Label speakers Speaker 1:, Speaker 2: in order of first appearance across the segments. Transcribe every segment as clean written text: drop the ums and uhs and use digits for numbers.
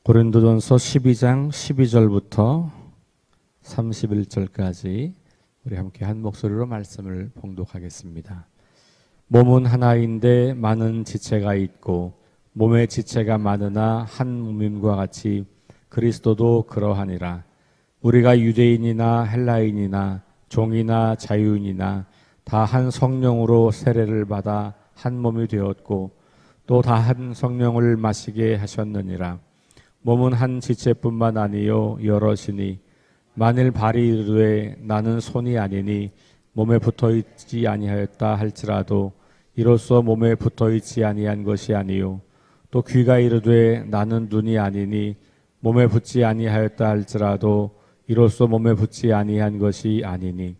Speaker 1: 고린도전서 12장 12절부터 31절까지 우리 함께 한 목소리로 말씀을 봉독하겠습니다. 몸은 하나인데 많은 지체가 있고 몸의 지체가 많으나 한 몸임과 같이 그리스도도 그러하니라. 우리가 유대인이나 헬라인이나 종이나 자유인이나 다 한 성령으로 세례를 받아 한 몸이 되었고 또 다 한 성령을 마시게 하셨느니라. 몸은 한 지체뿐만 아니요 여럿이니 만일 발이 이르되 나는 손이 아니니 몸에 붙어있지 아니하였다 할지라도 이로써 몸에 붙어있지 아니한 것이 아니요 또 귀가 이르되 나는 눈이 아니니 몸에 붙지 아니하였다 할지라도 이로써 몸에 붙지 아니한 것이 아니니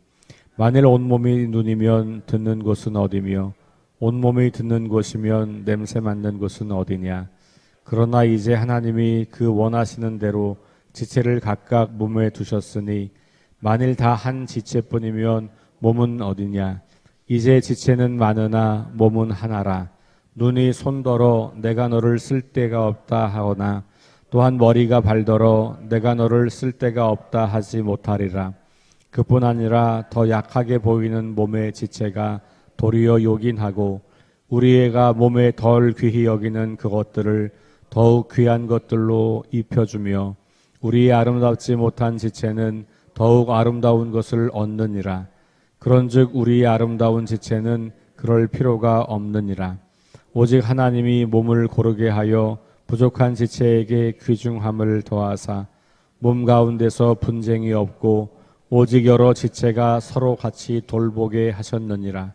Speaker 1: 만일 온몸이 눈이면 듣는 곳은 어디며 온몸이 듣는 곳이면 냄새 맡는 곳은 어디냐. 그러나 이제 하나님이 그 원하시는 대로 지체를 각각 몸에 두셨으니 만일 다 한 지체뿐이면 몸은 어디냐. 이제 지체는 많으나 몸은 하나라. 눈이 손더러 내가 너를 쓸 데가 없다 하거나 또한 머리가 발더러 내가 너를 쓸 데가 없다 하지 못하리라. 그뿐 아니라 더 약하게 보이는 몸의 지체가 도리어 요긴하고 우리애가 몸에 덜 귀히 여기는 그것들을 더욱 귀한 것들로 입혀주며 우리의 아름답지 못한 지체는 더욱 아름다운 것을 얻느니라. 그런즉 우리의 아름다운 지체는 그럴 필요가 없느니라. 오직 하나님이 몸을 고르게 하여 부족한 지체에게 귀중함을 더하사 몸 가운데서 분쟁이 없고 오직 여러 지체가 서로 같이 돌보게 하셨느니라.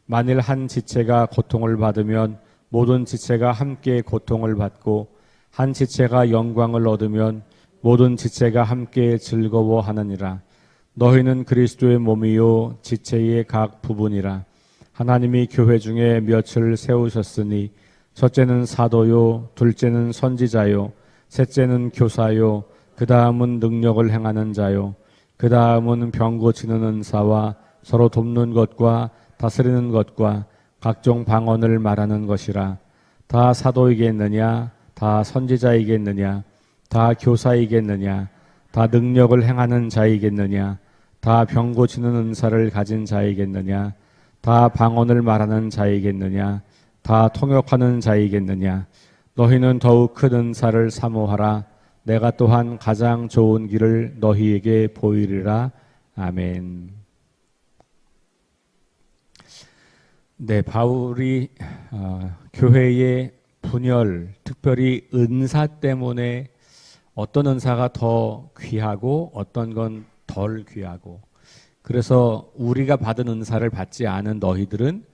Speaker 1: 만일 한 지체가 고통을 받으면 모든 지체가 함께 고통을 받고 한 지체가 영광을 얻으면 모든 지체가 함께 즐거워하느니라. 너희는 그리스도의 몸이요 지체의 각 부분이라. 하나님이 교회 중에 몇을 세우셨으니 첫째는 사도요 둘째는 선지자요 셋째는 교사요 그 다음은 능력을 행하는 자요 그 다음은 병 고치는 은사와 서로 돕는 것과 다스리는 것과 각종 방언을 말하는 것이라. 다 사도이겠느냐 다 선지자이겠느냐 다 교사이겠느냐 다 능력을 행하는 자이겠느냐 다 병 고치는 은사를 가진 자이겠느냐 다 방언을 말하는 자이겠느냐 다 통역하는 자이겠느냐. 너희는 더욱 큰 은사를 사모하라. 내가 또한 가장 좋은 길을 너희에게 보이리라. 아멘. 네, 바울이 교회의 분열, 특별히 은사 때문에 어떤 은사가 더 귀하고 어떤 건 덜 귀하고, 그래서 우리가 받은 은사를 받지 않은 너희들은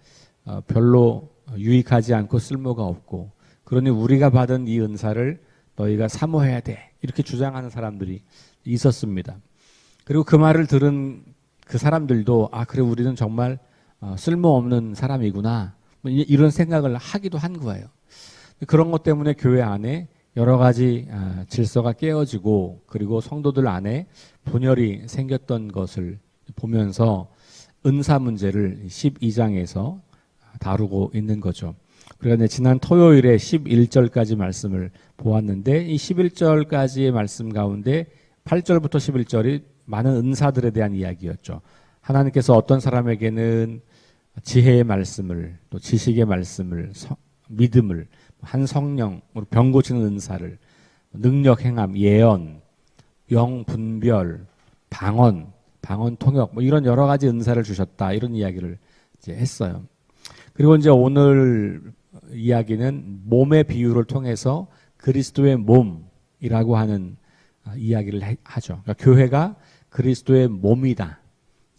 Speaker 1: 별로 유익하지 않고 쓸모가 없고, 그러니 우리가 받은 이 은사를 너희가 사모해야 돼, 이렇게 주장하는 사람들이 있었습니다. 그리고 그 말을 들은 그 사람들도 그래 우리는 정말 쓸모없는 사람이구나, 이런 생각을 하기도 한 거예요. 그런 것 때문에 교회 안에 여러 가지 질서가 깨어지고 그리고 성도들 안에 분열이 생겼던 것을 보면서 은사 문제를 12장에서 다루고 있는 거죠. 그러니까 지난 토요일에 11절까지 말씀을 보았는데, 이 11절까지의 말씀 가운데 8절부터 11절이 많은 은사들에 대한 이야기였죠. 하나님께서 어떤 사람에게는 지혜의 말씀을, 또 지식의 말씀을, 믿음을, 한 성령으로 병 고치는 은사를, 능력 행함, 예언, 영 분별, 방언 통역, 이런 여러 가지 은사를 주셨다, 이런 이야기를 이제 했어요. 그리고 이제 오늘 이야기는 몸의 비유를 통해서 그리스도의 몸이라고 하는 이야기를 하죠. 그러니까 교회가 그리스도의 몸이다.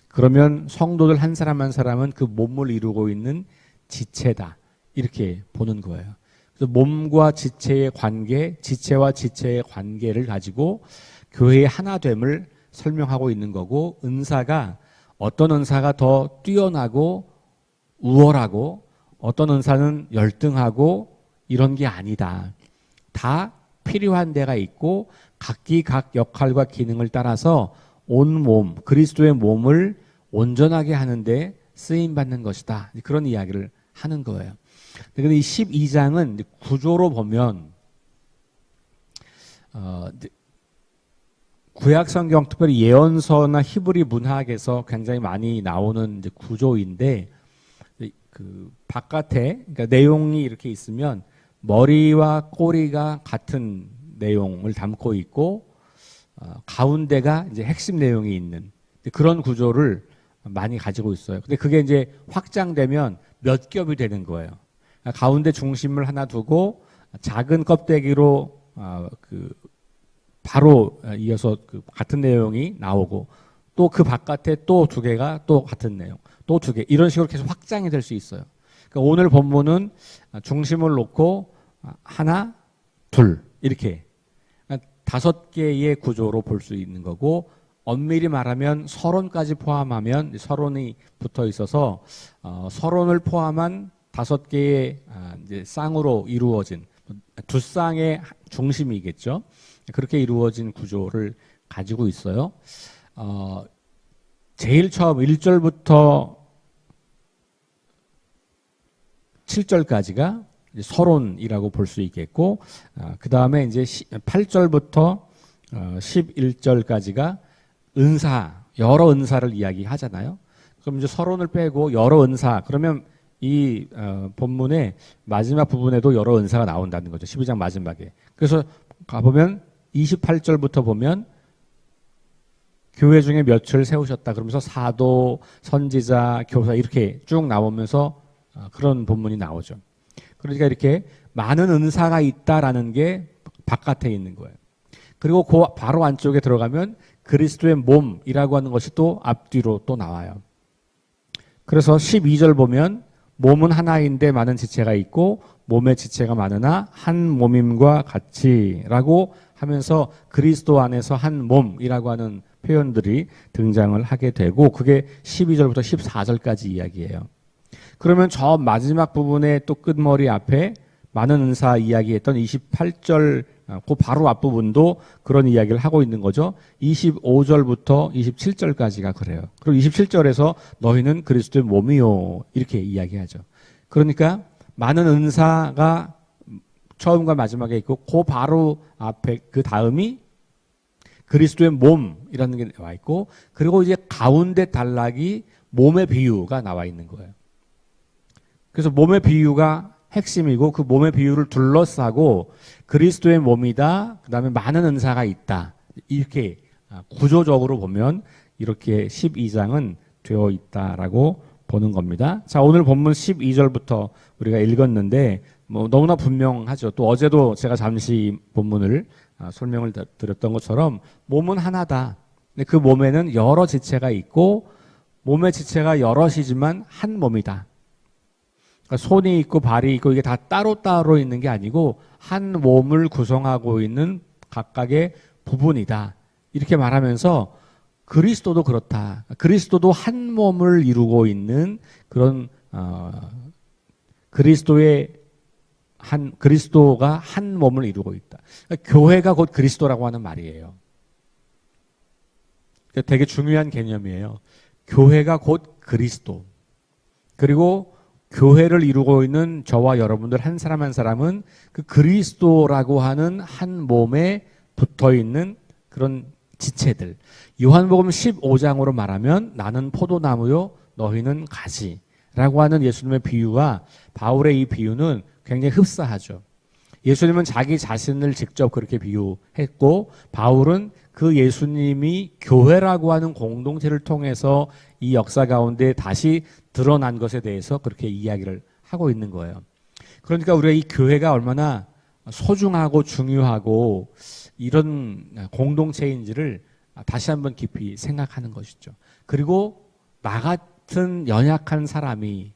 Speaker 1: 그러면 성도들 한 사람 한 사람은 그 몸을 이루고 있는 지체다, 이렇게 보는 거예요. 그래서 몸과 지체의 관계, 지체와 지체의 관계를 가지고 교회의 하나됨을 설명하고 있는 거고, 은사가 어떤 은사가 더 뛰어나고 우월하고 어떤 은사는 열등하고 이런 게 아니다. 다 필요한 데가 있고 각기 각 역할과 기능을 따라서 온 몸, 그리스도의 몸을 온전하게 하는데 쓰임받는 것이다, 그런 이야기를 하는 거예요. 그런데 이 12장은 구조로 보면 이제 구약 성경, 특별히 예언서나 히브리 문학에서 굉장히 많이 나오는 이제 구조인데, 그 바깥에, 그러니까 내용이 이렇게 있으면 머리와 꼬리가 같은 내용을 담고 있고, 가운데가 이제 핵심 내용이 있는 그런 구조를 많이 가지고 있어요. 근데 그게 이제 확장되면 몇 겹이 되는 거예요. 가운데 중심을 하나 두고 작은 껍데기로 바로 이어서 같은 내용이 나오고, 또 그 바깥에 또 두 개가 또 같은 내용, 또 두 개, 이런 식으로 계속 확장이 될 수 있어요. 그러니까 오늘 본문은 중심을 놓고 하나, 둘 이렇게 5개의 구조로 볼 수 있는 거고, 엄밀히 말하면 서론까지 포함하면 서론이 붙어 있어서 서론을 포함한 5개의 이제 쌍으로 이루어진 두 쌍의 중심이겠죠. 그렇게 이루어진 구조를 가지고 있어요. 제일 처음 1절부터 7절까지가 서론이라고 볼 수 있겠고, 그 다음에 이제 8절부터 11절까지가 은사, 여러 은사를 이야기하잖아요. 그럼 이제 서론을 빼고 여러 은사, 그러면 이 본문의 마지막 부분에도 여러 은사가 나온다는 거죠. 12장 마지막에. 그래서 가보면 28절부터 보면 교회 중에 몇을 세우셨다 그러면서 사도, 선지자, 교사 이렇게 쭉 나오면서 그런 본문이 나오죠. 그러니까 이렇게 많은 은사가 있다라는 게 바깥에 있는 거예요. 그리고 그 바로 안쪽에 들어가면 그리스도의 몸이라고 하는 것이 또 앞뒤로 또 나와요. 그래서 12절 보면 몸은 하나인데 많은 지체가 있고 몸의 지체가 많으나 한 몸임과 같이라고 하면서 그리스도 안에서 한 몸이라고 하는 표현들이 등장을 하게 되고, 그게 12절부터 14절까지 이야기예요. 그러면 저 마지막 부분에 또 끝머리 앞에 많은 은사 이야기했던 28절 그 바로 앞부분도 그런 이야기를 하고 있는 거죠. 25절부터 27절까지가 그래요. 그리고 27절에서 너희는 그리스도의 몸이요 이렇게 이야기하죠. 그러니까 많은 은사가 처음과 마지막에 있고 그 바로 앞에 그 다음이 그리스도의 몸이라는 게 나와 있고, 그리고 이제 가운데 단락이 몸의 비유가 나와 있는 거예요. 그래서 몸의 비유가 핵심이고 그 몸의 비유를 둘러싸고 그리스도의 몸이다, 그 다음에 많은 은사가 있다, 이렇게 구조적으로 보면 이렇게 12장은 되어 있다라고 보는 겁니다. 자, 오늘 본문 12절부터 우리가 읽었는데 뭐 너무나 분명하죠. 또 어제도 제가 잠시 본문을 설명을 드렸던 것처럼 몸은 하나다. 근데 그 몸에는 여러 지체가 있고 몸의 지체가 여럿이지만 한 몸이다. 그러니까 손이 있고 발이 있고 이게 다 따로따로 있는 게 아니고 한 몸을 구성하고 있는 각각의 부분이다. 이렇게 말하면서 그리스도도 그렇다. 그리스도도 한 몸을 이루고 있는 그런 그리스도가 한 몸을 이루고 있다. 그러니까 교회가 곧 그리스도라고 하는 말이에요. 그러니까 되게 중요한 개념이에요. 교회가 곧 그리스도. 그리고 교회를 이루고 있는 저와 여러분들 한 사람 한 사람은 그 그리스도라고 하는 한 몸에 붙어 있는 그런 지체들. 요한복음 15장으로 말하면 나는 포도나무요 너희는 가지라고 하는 예수님의 비유와 바울의 이 비유는 굉장히 흡사하죠. 예수님은 자기 자신을 직접 그렇게 비유했고 바울은 그 예수님이 교회라고 하는 공동체를 통해서 이 역사 가운데 다시 드러난 것에 대해서 그렇게 이야기를 하고 있는 거예요. 그러니까 우리가 이 교회가 얼마나 소중하고 중요하고 이런 공동체인지를 다시 한번 깊이 생각하는 것이죠. 그리고 나 같은 연약한 사람이,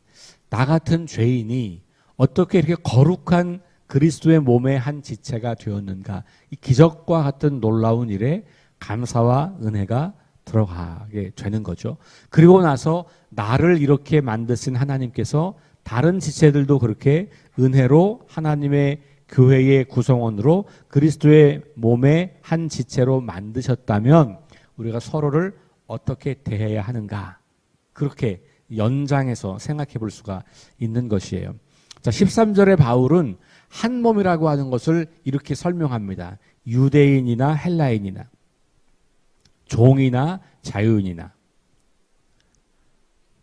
Speaker 1: 나 같은 죄인이 어떻게 이렇게 거룩한 그리스도의 몸의 한 지체가 되었는가, 이 기적과 같은 놀라운 일에 감사와 은혜가 들어가게 되는 거죠. 그리고 나서 나를 이렇게 만드신 하나님께서 다른 지체들도 그렇게 은혜로 하나님의 교회의 구성원으로 그리스도의 몸의 한 지체로 만드셨다면 우리가 서로를 어떻게 대해야 하는가, 그렇게 연장해서 생각해 볼 수가 있는 것이에요. 자, 13절의 바울은 한 몸이라고 하는 것을 이렇게 설명합니다. 유대인이나 헬라인이나 종이나 자유인이나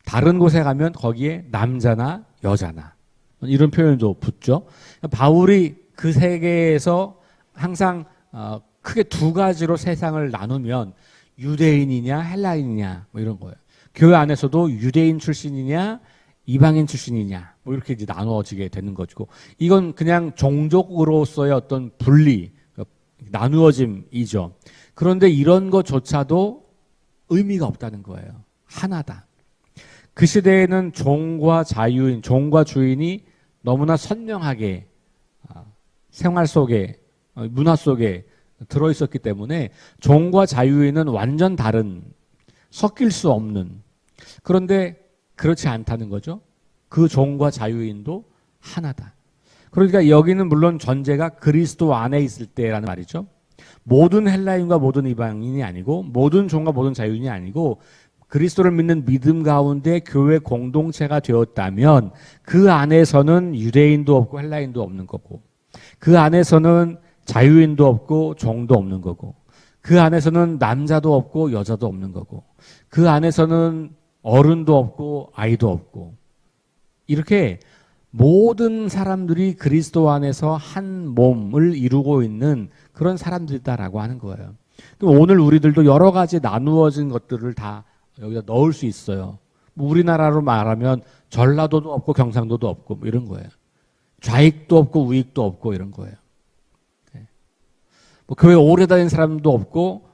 Speaker 1: 다른 곳에 가면 거기에 남자나 여자나 이런 표현도 붙죠. 바울이 그 세계에서 항상 크게 두 가지로 세상을 나누면 유대인이냐 헬라인이냐 뭐 이런 거예요. 교회 안에서도 유대인 출신이냐 이방인 출신이냐 뭐 이렇게 이제 나누어지게 되는 거고, 이건 그냥 종족으로서의 어떤 분리, 나누어짐이죠. 그런데 이런 것조차도 의미가 없다는 거예요. 하나다. 그 시대에는 종과 자유인, 종과 주인이 너무나 선명하게 생활 속에, 문화 속에 들어있었기 때문에 종과 자유인은 완전 다른, 섞일 수 없는, 그런데 그렇지 않다는 거죠. 그 종과 자유인도 하나다. 그러니까 여기는 물론 전제가 그리스도 안에 있을 때라는 말이죠. 모든 헬라인과 모든 이방인이 아니고, 모든 종과 모든 자유인이 아니고, 그리스도를 믿는 믿음 가운데 교회 공동체가 되었다면 그 안에서는 유대인도 없고 헬라인도 없는 거고, 그 안에서는 자유인도 없고 종도 없는 거고, 그 안에서는 남자도 없고 여자도 없는 거고, 그 안에서는 어른도 없고 아이도 없고, 이렇게 모든 사람들이 그리스도 안에서 한 몸을 이루고 있는 그런 사람들이다라고 하는 거예요. 오늘 우리들도 여러 가지 나누어진 것들을 다 여기다 넣을 수 있어요. 우리나라로 말하면 전라도도 없고 경상도도 없고 뭐 이런 거예요. 좌익도 없고 우익도 없고 이런 거예요. 뭐 교회 오래 다닌 사람도 없고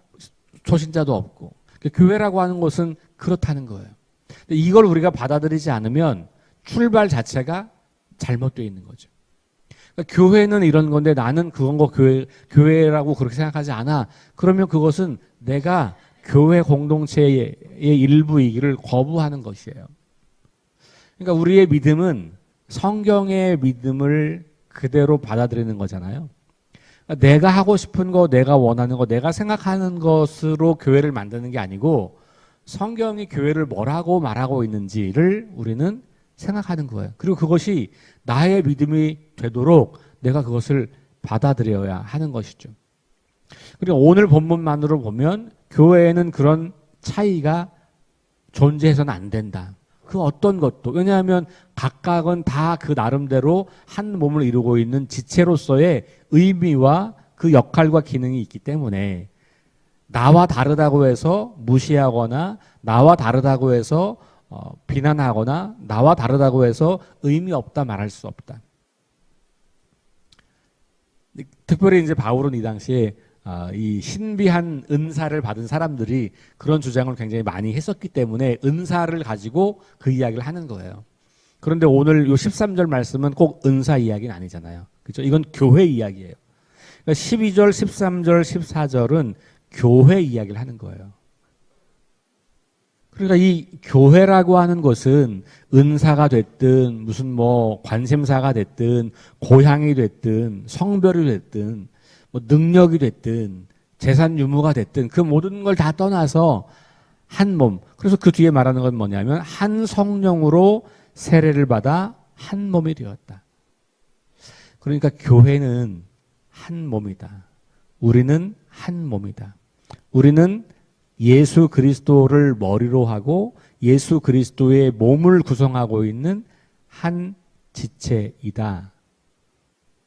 Speaker 1: 초신자도 없고, 교회라고 하는 것은 그렇다는 거예요. 근데 이걸 우리가 받아들이지 않으면 출발 자체가 잘못되어 있는 거죠. 그러니까 교회는 이런 건데 나는 그건 거 교회라고 그렇게 생각하지 않아. 그러면 그것은 내가 교회 공동체의 일부이기를 거부하는 것이에요. 그러니까 우리의 믿음은 성경의 믿음을 그대로 받아들이는 거잖아요. 그러니까 내가 하고 싶은 거, 내가 원하는 거, 내가 생각하는 것으로 교회를 만드는 게 아니고 성경이 교회를 뭐라고 말하고 있는지를 우리는 생각하는 거예요. 그리고 그것이 나의 믿음이 되도록 내가 그것을 받아들여야 하는 것이죠. 그리고 오늘 본문만으로 보면 교회에는 그런 차이가 존재해서는 안 된다. 그 어떤 것도. 왜냐하면 각각은 다 그 나름대로 한 몸을 이루고 있는 지체로서의 의미와 그 역할과 기능이 있기 때문에 나와 다르다고 해서 무시하거나 나와 다르다고 해서 비난하거나 나와 다르다고 해서 의미 없다 말할 수 없다. 특별히 이제 바울은 이 당시에 이 신비한 은사를 받은 사람들이 그런 주장을 굉장히 많이 했었기 때문에 은사를 가지고 그 이야기를 하는 거예요. 그런데 오늘 요 13절 말씀은 꼭 은사 이야기는 아니잖아요. 그렇죠? 이건 교회 이야기예요. 그러니까 12절, 13절, 14절은 교회 이야기를 하는 거예요. 그러니까 이 교회라고 하는 것은 은사가 됐든 무슨 뭐 관심사가 됐든 고향이 됐든 성별이 됐든 뭐 능력이 됐든 재산 유무가 됐든 그 모든 걸 다 떠나서 한 몸. 그래서 그 뒤에 말하는 건 뭐냐면 한 성령으로 세례를 받아 한 몸이 되었다. 그러니까 교회는 한 몸이다. 우리는 한 몸이다. 우리는 예수 그리스도를 머리로 하고 예수 그리스도의 몸을 구성하고 있는 한 지체이다.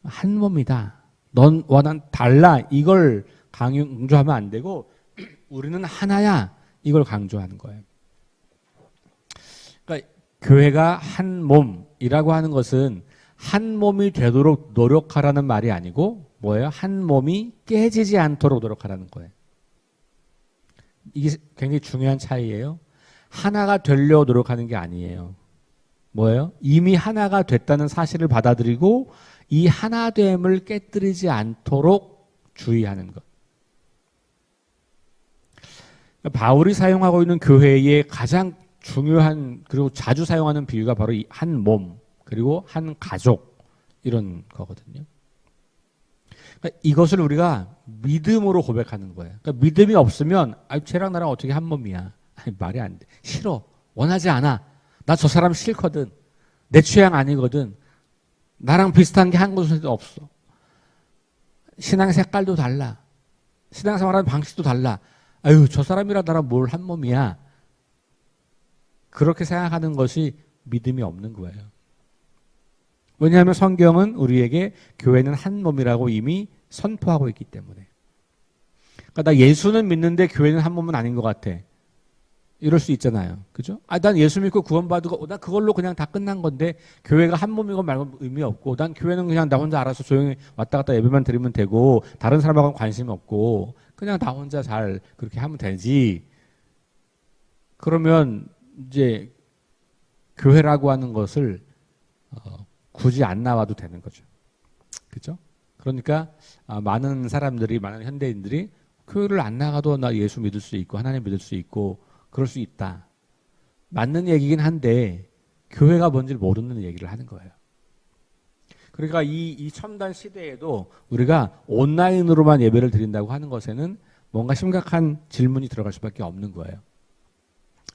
Speaker 1: 한 몸이다. 너와 난 달라. 이걸 강조하면 안 되고 우리는 하나야. 이걸 강조하는 거예요. 그러니까 교회가 한 몸이라고 하는 것은 한 몸이 되도록 노력하라는 말이 아니고 뭐예요? 한 몸이 깨지지 않도록 노력하라는 거예요. 이게 굉장히 중요한 차이예요. 하나가 되려 노력하는 게 아니에요. 뭐예요? 이미 하나가 됐다는 사실을 받아들이고 이 하나됨을 깨뜨리지 않도록 주의하는 것. 바울이 사용하고 있는 교회의 가장 중요한 그리고 자주 사용하는 비유가 바로 이 한 몸 그리고 한 가족 이런 거거든요. 그러니까 이것을 우리가 믿음으로 고백하는 거예요. 그러니까 믿음이 없으면 쟤랑 나랑 어떻게 한 몸이야. 말이 안 돼. 싫어. 원하지 않아. 나 저 사람 싫거든. 내 취향 아니거든. 나랑 비슷한 게 한 곳에도 없어. 신앙 색깔도 달라. 신앙생활하는 방식도 달라. 아유, 저 사람이랑 나랑 뭘 한 몸이야. 그렇게 생각하는 것이 믿음이 없는 거예요. 왜냐하면 성경은 우리에게 교회는 한 몸이라고 이미 선포하고 있기 때문에. 그러니까 나 예수는 믿는데 교회는 한 몸은 아닌 것 같아. 이럴 수 있잖아요. 그죠? 난 예수 믿고 구원받고, 난 그걸로 그냥 다 끝난 건데, 교회가 한 몸이고 말고 의미 없고, 난 교회는 그냥 나 혼자 알아서 조용히 왔다 갔다 예배만 드리면 되고, 다른 사람하고는 관심이 없고, 그냥 나 혼자 잘 그렇게 하면 되지. 그러면 이제 교회라고 하는 것을 굳이 안 나와도 되는 거죠. 그죠? 그러니까 많은 사람들이, 많은 현대인들이 교회를 안 나가도 나 예수 믿을 수 있고, 하나님 믿을 수 있고, 그럴 수 있다. 맞는 얘기긴 한데 교회가 뭔지 모르는 얘기를 하는 거예요. 그러니까 이 첨단 시대에도 우리가 온라인으로만 예배를 드린다고 하는 것에는 뭔가 심각한 질문이 들어갈 수밖에 없는 거예요.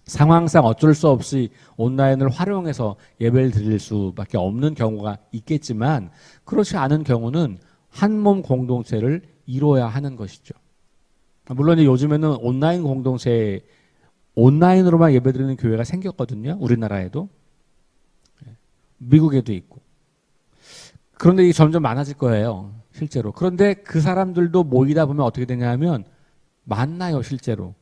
Speaker 1: 상황상 어쩔 수 없이 온라인을 활용해서 예배를 드릴 수밖에 없는 경우가 있겠지만 그렇지 않은 경우는 한 몸 공동체를 이루어야 하는 것이죠. 물론 요즘에는 온라인으로만 예배드리는 교회가 생겼거든요. 우리나라에도. 미국에도 있고. 그런데 이게 점점 많아질 거예요. 실제로. 그런데 그 사람들도 모이다 보면 어떻게 되냐면 만나요. 실제로.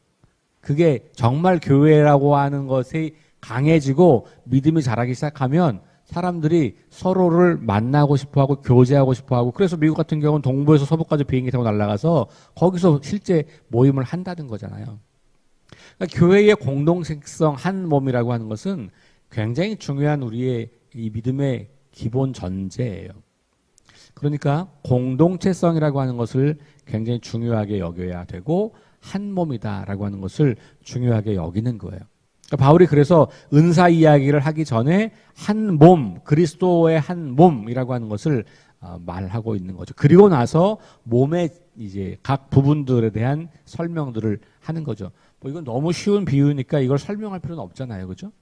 Speaker 1: 그게 정말 교회라고 하는 것이 강해지고 믿음이 자라기 시작하면 사람들이 서로를 만나고 싶어하고 교제하고 싶어하고 그래서 미국 같은 경우는 동부에서 서부까지 비행기 타고 날아가서 거기서 실제 모임을 한다는 거잖아요. 그러니까 교회의 공동체성 한 몸이라고 하는 것은 굉장히 중요한 우리의 이 믿음의 기본 전제예요. 그러니까 공동체성이라고 하는 것을 굉장히 중요하게 여겨야 되고 한 몸이다라고 하는 것을 중요하게 여기는 거예요. 그러니까 바울이 그래서 은사 이야기를 하기 전에 한 몸, 그리스도의 한 몸이라고 하는 것을 말하고 있는 거죠. 그리고 나서 몸의 이제 각 부분들에 대한 설명들을 하는 거죠. 뭐 이건 너무 쉬운 비유니까 이걸 설명할 필요는 없잖아요. 그죠?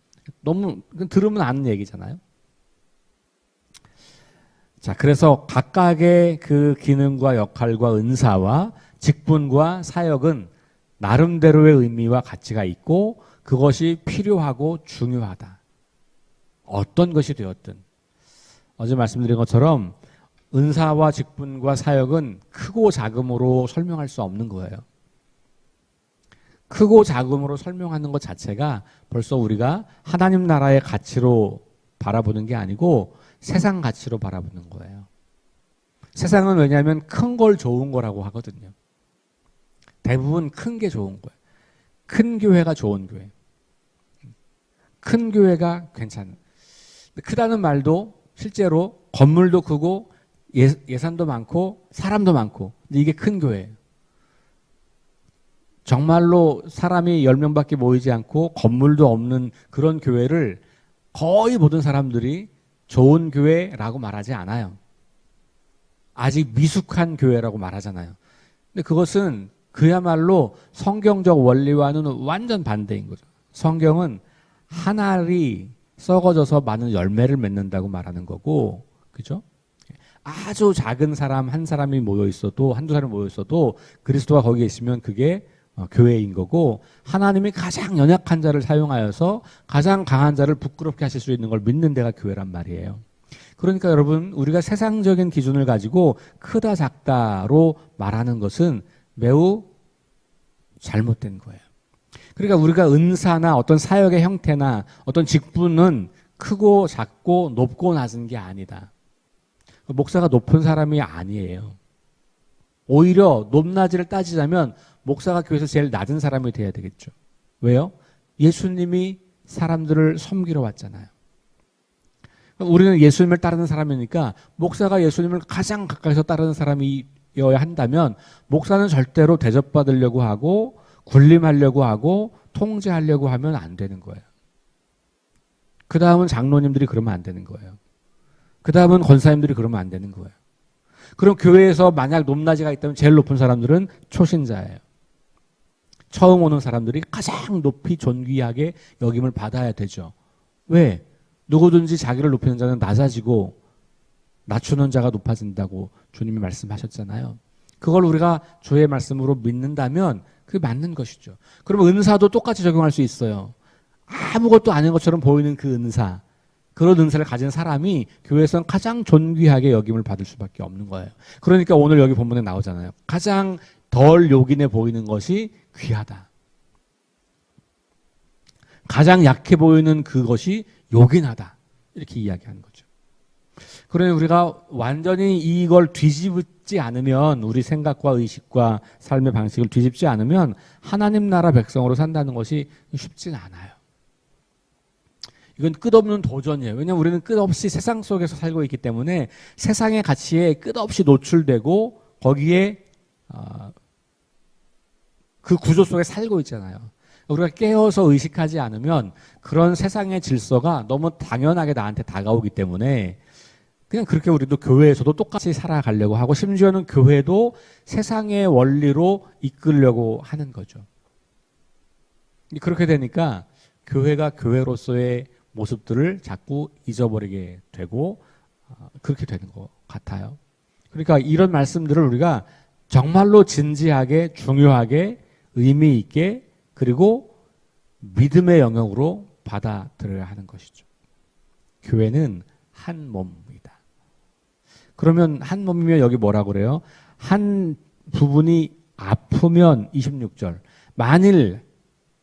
Speaker 1: 너무 들으면 아는 얘기잖아요. 자, 그래서 각각의 그 기능과 역할과 은사와 직분과 사역은 나름대로의 의미와 가치가 있고 그것이 필요하고 중요하다. 어떤 것이 되었든. 어제 말씀드린 것처럼 은사와 직분과 사역은 크고 작음으로 설명할 수 없는 거예요. 크고 작음으로 설명하는 것 자체가 벌써 우리가 하나님 나라의 가치로 바라보는 게 아니고 세상 가치로 바라보는 거예요. 세상은 왜냐하면 큰 걸 좋은 거라고 하거든요. 대부분 큰 게 좋은 거예요. 큰 교회가 좋은 교회. 큰 교회가 괜찮은. 크다는 말도 실제로 건물도 크고 예산도 많고 사람도 많고 근데 이게 큰 교회예요. 정말로 사람이 10명밖에 모이지 않고 건물도 없는 그런 교회를 거의 모든 사람들이 좋은 교회라고 말하지 않아요. 아직 미숙한 교회라고 말하잖아요. 근데 그것은 그야말로 성경적 원리와는 완전 반대인 거죠. 성경은 한 알이 썩어져서 많은 열매를 맺는다고 말하는 거고, 그죠? 아주 작은 사람 한 사람이 모여 있어도 한두 사람이 모여 있어도 그리스도가 거기에 있으면 그게 교회인 거고 하나님이 가장 연약한 자를 사용하여서 가장 강한 자를 부끄럽게 하실 수 있는 걸 믿는 데가 교회란 말이에요. 그러니까 여러분 우리가 세상적인 기준을 가지고 크다 작다로 말하는 것은 매우 잘못된 거예요. 그러니까 우리가 은사나 어떤 사역의 형태나 어떤 직분은 크고 작고 높고 낮은 게 아니다. 목사가 높은 사람이 아니에요. 오히려 높낮이를 따지자면 목사가 교회에서 제일 낮은 사람이 돼야 되겠죠. 왜요? 예수님이 사람들을 섬기러 왔잖아요. 우리는 예수님을 따르는 사람이니까 목사가 예수님을 가장 가까이서 따르는 사람이어야 한다면 목사는 절대로 대접받으려고 하고 군림하려고 하고 통제하려고 하면 안 되는 거예요. 그 다음은 장로님들이 그러면 안 되는 거예요. 그 다음은 권사님들이 그러면 안 되는 거예요. 그럼 교회에서 만약 높낮이가 있다면 제일 높은 사람들은 초신자예요. 처음 오는 사람들이 가장 높이 존귀하게 여김을 받아야 되죠. 왜? 누구든지 자기를 높이는 자는 낮아지고 낮추는 자가 높아진다고 주님이 말씀하셨잖아요. 그걸 우리가 주의 말씀으로 믿는다면 그게 맞는 것이죠. 그러면 은사도 똑같이 적용할 수 있어요. 아무것도 아닌 것처럼 보이는 그 은사, 그런 은사를 가진 사람이 교회에서는 가장 존귀하게 여김을 받을 수밖에 없는 거예요. 그러니까 오늘 여기 본문에 나오잖아요. 가장 덜 요긴해 보이는 것이 귀하다. 가장 약해 보이는 그것이 요긴하다. 이렇게 이야기하는 거죠. 그러니 우리가 완전히 이걸 뒤집지 않으면, 우리 생각과 의식과 삶의 방식을 뒤집지 않으면 하나님 나라 백성으로 산다는 것이 쉽진 않아요. 이건 끝없는 도전이에요. 왜냐하면 우리는 끝없이 세상 속에서 살고 있기 때문에 세상의 가치에 끝없이 노출되고 거기에 그 구조 속에 살고 있잖아요. 우리가 깨어서 의식하지 않으면 그런 세상의 질서가 너무 당연하게 나한테 다가오기 때문에 그냥 그렇게 우리도 교회에서도 똑같이 살아가려고 하고, 심지어는 교회도 세상의 원리로 이끌려고 하는 거죠. 그렇게 되니까 교회가 교회로서의 모습들을 자꾸 잊어버리게 되고 그렇게 되는 것 같아요. 그러니까 이런 말씀들을 우리가 정말로 진지하게, 중요하게, 의미 있게, 그리고 믿음의 영역으로 받아들여야 하는 것이죠. 교회는 한 몸이다. 그러면 한 몸이면 여기 뭐라고 그래요? 한 부분이 아프면 26절. 만일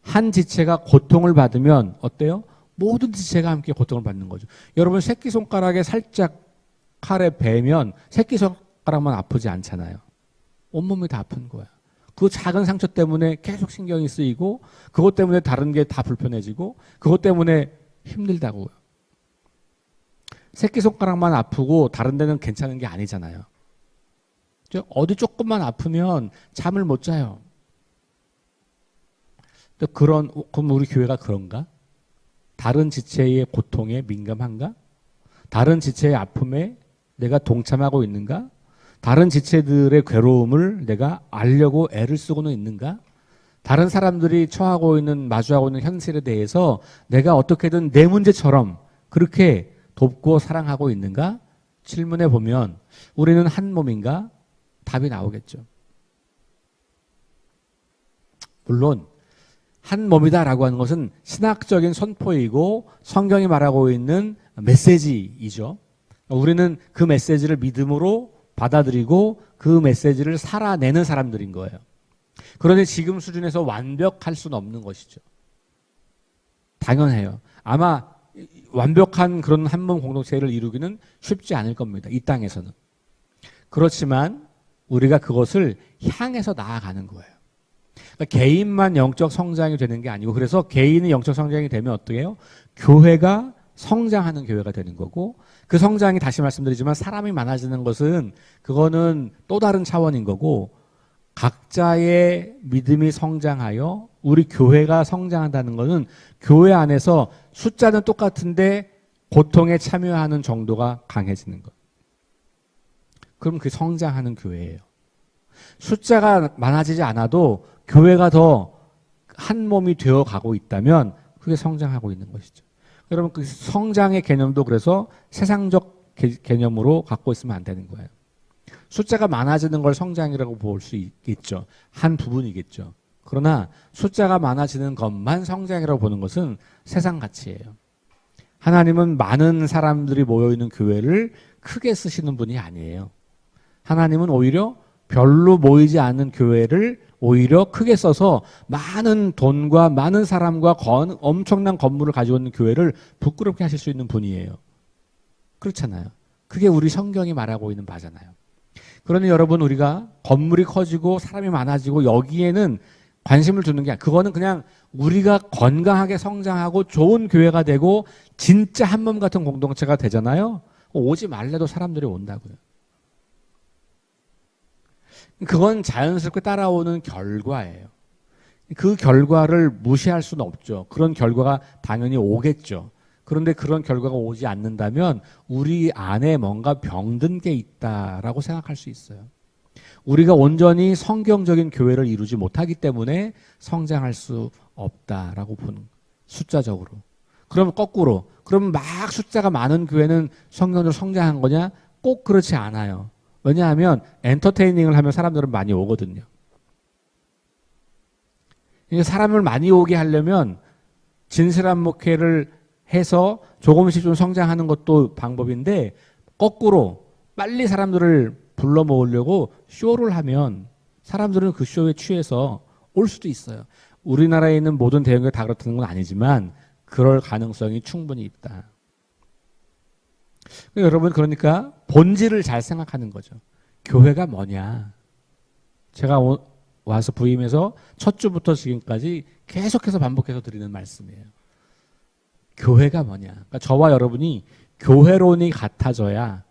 Speaker 1: 한 지체가 고통을 받으면 어때요? 모든 지체가 함께 고통을 받는 거죠. 여러분, 새끼손가락에 살짝 칼에 베면 새끼손가락만 아프지 않잖아요. 온몸이 다 아픈 거야. 그 작은 상처 때문에 계속 신경이 쓰이고, 그것 때문에 다른 게 다 불편해지고, 그것 때문에 힘들다고요. 새끼손가락만 아프고 다른 데는 괜찮은 게 아니잖아요. 어디 조금만 아프면 잠을 못 자요. 그럼 우리 교회가 그런가? 다른 지체의 고통에 민감한가? 다른 지체의 아픔에 내가 동참하고 있는가? 다른 지체들의 괴로움을 내가 알려고 애를 쓰고는 있는가? 다른 사람들이 마주하고 있는 현실에 대해서 내가 어떻게든 내 문제처럼 그렇게 돕고 사랑하고 있는가? 질문해 보면 우리는 한 몸인가? 답이 나오겠죠. 물론 한 몸이다라고 하는 것은 신학적인 선포이고 성경이 말하고 있는 메시지이죠. 우리는 그 메시지를 믿음으로 받아들이고 그 메시지를 살아내는 사람들인 거예요. 그런데 지금 수준에서 완벽할 수는 없는 것이죠. 당연해요. 아마 완벽한 그런 한 몸 공동체를 이루기는 쉽지 않을 겁니다. 이 땅에서는. 그렇지만 우리가 그것을 향해서 나아가는 거예요. 그러니까 개인만 영적 성장이 되는 게 아니고, 그래서 개인이 영적 성장이 되면 어떻게 해요? 교회가 성장하는 교회가 되는 거고, 그 성장이 다시 말씀드리지만 사람이 많아지는 것은 그거는 또 다른 차원인 거고, 각자의 믿음이 성장하여 우리 교회가 성장한다는 것은 교회 안에서 숫자는 똑같은데 고통에 참여하는 정도가 강해지는 것. 그럼 그게 성장하는 교회예요. 숫자가 많아지지 않아도 교회가 더 한 몸이 되어 가고 있다면 그게 성장하고 있는 것이죠. 여러분, 그 성장의 개념도 그래서 세상적 개념으로 갖고 있으면 안 되는 거예요. 숫자가 많아지는 걸 성장이라고 볼 수 있겠죠. 한 부분이겠죠. 그러나 숫자가 많아지는 것만 성장이라고 보는 것은 세상 가치예요. 하나님은 많은 사람들이 모여있는 교회를 크게 쓰시는 분이 아니에요. 하나님은 오히려 별로 모이지 않는 교회를 오히려 크게 써서 많은 돈과 많은 사람과 엄청난 건물을 가지고 있는 교회를 부끄럽게 하실 수 있는 분이에요. 그렇잖아요. 그게 우리 성경이 말하고 있는 바잖아요. 그러니 여러분, 우리가 건물이 커지고 사람이 많아지고 여기에는 관심을 두는 게 아니라, 그거는 그냥 우리가 건강하게 성장하고 좋은 교회가 되고 진짜 한 몸 같은 공동체가 되잖아요. 오지 말래도 사람들이 온다고요. 그건 자연스럽게 따라오는 결과예요. 그 결과를 무시할 수는 없죠. 그런 결과가 당연히 오겠죠. 그런데 그런 결과가 오지 않는다면 우리 안에 뭔가 병든 게 있다라고 생각할 수 있어요. 우리가 온전히 성경적인 교회를 이루지 못하기 때문에 성장할 수 없다라고 보는, 숫자적으로. 그럼 거꾸로, 그럼 막 숫자가 많은 교회는 성경적으로 성장한 거냐? 꼭 그렇지 않아요. 왜냐하면 엔터테이닝을 하면 사람들은 많이 오거든요. 사람을 많이 오게 하려면 진실한 목회를 해서 조금씩 좀 성장하는 것도 방법인데, 거꾸로 빨리 사람들을 불러 모으려고 쇼를 하면 사람들은 그 쇼에 취해서 올 수도 있어요. 우리나라에 있는 모든 대형교회 다 그렇다는 건 아니지만 그럴 가능성이 충분히 있다. 여러분, 그러니까 본질을 잘 생각하는 거죠. 교회가 뭐냐. 제가 와서 부임해서 첫 주부터 지금까지 계속해서 반복해서 드리는 말씀이에요. 교회가 뭐냐. 그러니까 저와 여러분이 교회론이 같아져야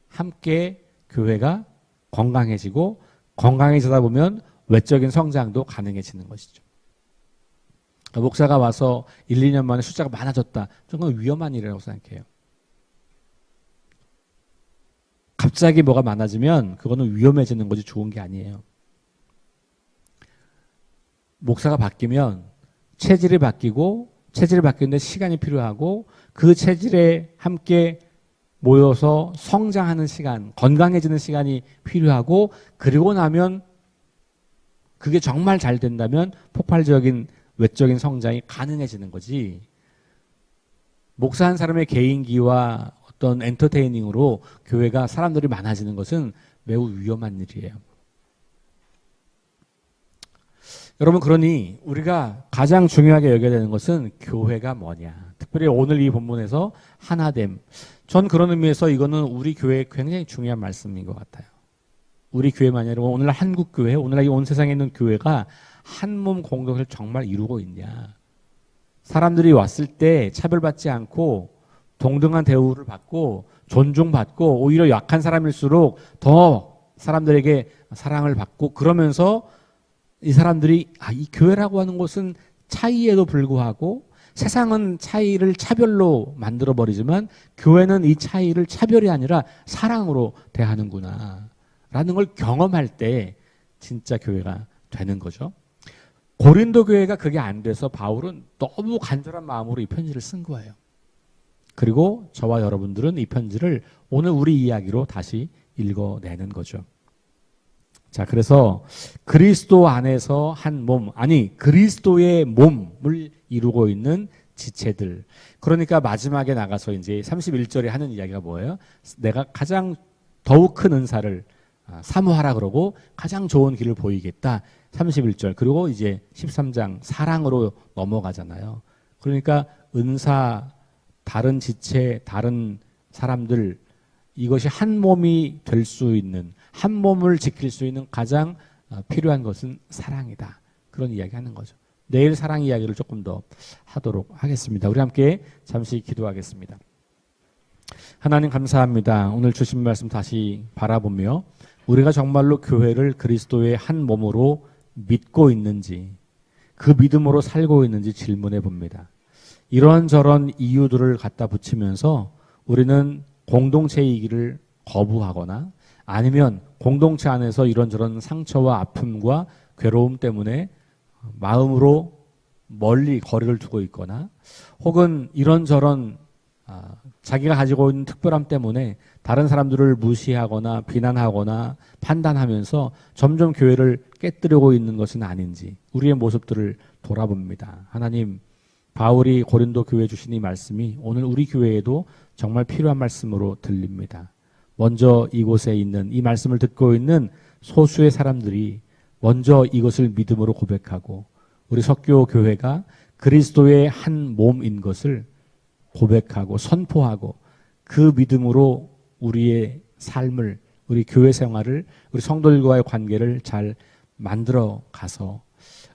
Speaker 1: 함께 교회가 건강해지고, 건강해지다 보면 외적인 성장도 가능해지는 것이죠. 목사가 와서 1, 2년 만에 숫자가 많아졌다. 저는 위험한 일이라고 생각해요. 갑자기 뭐가 많아지면 그거는 위험해지는 거지 좋은 게 아니에요. 목사가 바뀌면 체질이 바뀌고, 체질이 바뀌는데 시간이 필요하고, 그 체질에 함께 모여서 성장하는 시간, 건강해지는 시간이 필요하고, 그리고 나면 그게 정말 잘 된다면 폭발적인 외적인 성장이 가능해지는 거지. 목사 한 사람의 개인기와 어떤 엔터테이닝으로 교회가 사람들이 많아지는 것은 매우 위험한 일이에요. 여러분, 그러니 우리가 가장 중요하게 여겨야 되는 것은 교회가 뭐냐. 특별히 오늘 이 본문에서 하나됨. 전 그런 의미에서 이거는 우리 교회에 굉장히 중요한 말씀인 것 같아요. 우리 교회만이 아니라 오늘날 한국교회, 오늘날 온 세상에 있는 교회가 한 몸 공동체를 정말 이루고 있냐. 사람들이 왔을 때 차별받지 않고 동등한 대우를 받고 존중받고, 오히려 약한 사람일수록 더 사람들에게 사랑을 받고, 그러면서 이 사람들이 이 교회라고 하는 것은 차이에도 불구하고, 세상은 차이를 차별로 만들어버리지만 교회는 이 차이를 차별이 아니라 사랑으로 대하는구나 라는 걸 경험할 때 진짜 교회가 되는 거죠. 고린도 교회가 그게 안 돼서 바울은 너무 간절한 마음으로 이 편지를 쓴 거예요. 그리고 저와 여러분들은 이 편지를 오늘 우리 이야기로 다시 읽어내는 거죠. 자, 그래서 그리스도 안에서 한 몸, 아니 그리스도의 몸을 이루고 있는 지체들. 그러니까 마지막에 나가서 이제 31절에 하는 이야기가 뭐예요? 내가 가장 더욱 큰 은사를 사모하라 그러고 가장 좋은 길을 보이겠다. 31절. 그리고 이제 13장 사랑으로 넘어가잖아요. 그러니까 은사, 다른 지체, 다른 사람들, 이것이 한 몸이 될 수 있는, 한 몸을 지킬 수 있는 가장 필요한 것은 사랑이다. 그런 이야기 하는 거죠. 내일 사랑 이야기를 조금 더 하도록 하겠습니다. 우리 함께 잠시 기도하겠습니다. 하나님 감사합니다. 오늘 주신 말씀 다시 바라보며 우리가 정말로 교회를 그리스도의 한 몸으로 믿고 있는지, 그 믿음으로 살고 있는지 질문해 봅니다. 이런저런 이유들을 갖다 붙이면서 우리는 공동체이기를 거부하거나, 아니면 공동체 안에서 이런저런 상처와 아픔과 괴로움 때문에 마음으로 멀리 거리를 두고 있거나, 혹은 이런저런 자기가 가지고 있는 특별함 때문에 다른 사람들을 무시하거나 비난하거나 판단하면서 점점 교회를 깨뜨리고 있는 것은 아닌지 우리의 모습들을 돌아봅니다. 하나님, 바울이 고린도 교회에 주신 이 말씀이 오늘 우리 교회에도 정말 필요한 말씀으로 들립니다. 먼저 이곳에 있는, 이 말씀을 듣고 있는 소수의 사람들이 먼저 이것을 믿음으로 고백하고, 우리 석교 교회가 그리스도의 한 몸인 것을 고백하고 선포하고, 그 믿음으로 우리의 삶을, 우리 교회 생활을, 우리 성도들과의 관계를 잘 만들어 가서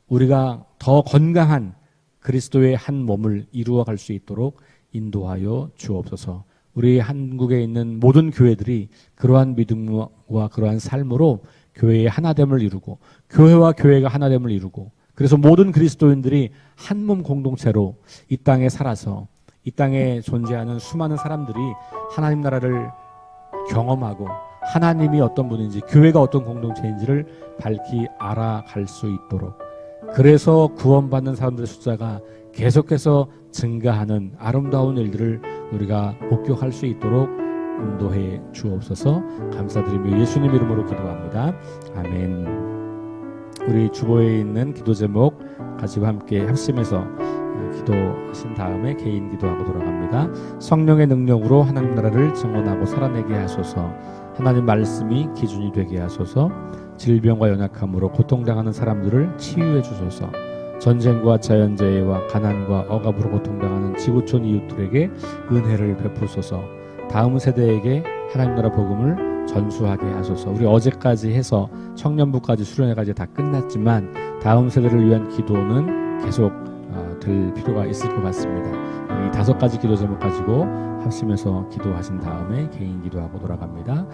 Speaker 1: 우리가 더 건강한 그리스도의 한 몸을 이루어 갈 수 있도록 인도하여 주옵소서. 우리 한국에 있는 모든 교회들이 그러한 믿음과 그러한 삶으로 교회의 하나됨을 이루고, 교회와 교회가 하나됨을 이루고, 그래서 모든 그리스도인들이 한 몸 공동체로 이 땅에 살아서 이 땅에 존재하는 수많은 사람들이 하나님 나라를 경험하고 하나님이 어떤 분인지, 교회가 어떤 공동체인지를 밝히 알아갈 수 있도록, 그래서 구원받는 사람들의 숫자가 계속해서 증가하는 아름다운 일들을 우리가 목격할 수 있도록 인도해 주옵소서. 감사드리며 예수님 이름으로 기도합니다. 아멘. 우리 주보에 있는 기도 제목 가지고 함께 합심해서 기도하신 다음에 개인 기도하고 돌아갑니다. 성령의 능력으로 하나님 나라를 증언하고 살아내게 하소서. 하나님 말씀이 기준이 되게 하소서. 질병과 연약함으로 고통당하는 사람들을 치유해 주소서. 전쟁과 자연재해와 가난과 억압으로 고통당하는 지구촌 이웃들에게 은혜를 베푸소서. 다음 세대에게 하나님 나라 복음을 전수하게 하소서. 우리 어제까지 해서 청년부까지 수련회까지 다 끝났지만 다음 세대를 위한 기도는 계속 될 필요가 있을 것 같습니다. 이 5가지 기도 제목 가지고 합심해서 기도하신 다음에 개인 기도하고 돌아갑니다.